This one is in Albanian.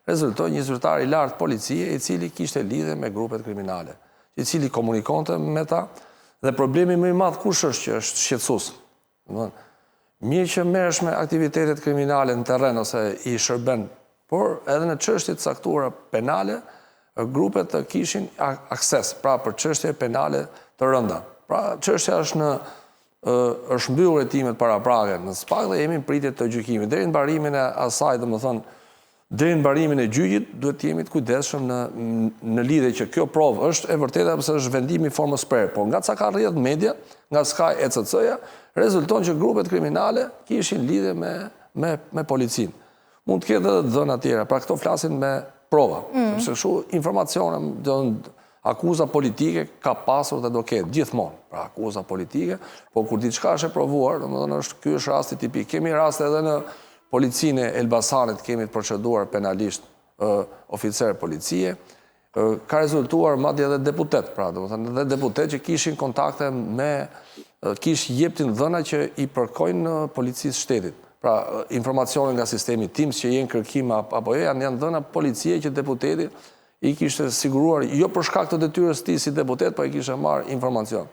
rezultoi një zyrtar i lartë policie i cili kishte lidhje me grupet kriminale, i cili komunikonte me ta, dhe problemi më i madh kush është që është shqetësues. Mirë që merresh me aktivitetet kriminale në terren ose i shërben, por edhe në çështje të caktuara penale, grupet të kishin akses, pra për çështje penale të rënda. Pra çështja është mbyllur hetimet paraprake në SPAK dhe jemi në pritje të gjykimit. Deri në mbarimin e asaj, domethënë, deri në mbarimin e gjyqit, duhet të jemi të kujdesshëm në lidhje që kjo provë është e vërtetë apo është vendim i formës prerë. Po nga ca ka rrjedh media, nga Sky ECC-ja, rezulton që grupet kriminale kishin lidhje me policinë. Mund të ketë edhe dhëna tjera, pra këto flasin me prova. Sepse kështu informacione, akuza politike ka pasur dhe do ketë gjithmonë. Pra akuza politike, po kur diçka është e provuar, domethënë ky është rasti tipik. Kemi raste edhe në policinë e Elbasanit, kemi të proceduar penalisht oficer policie, ka rezultuar madje edhe deputet, pra domethënë edhe deputet që kishin kontakte jeptin dhëna që i përkojnë policisë shtetit. Pra, informacione nga sistemi TIMS që jenë kërkim apo janë dhëna policie që deputeti i kishte siguruar, jo për shkak të detyrës tij si deputet, po i kishte marrë informacion.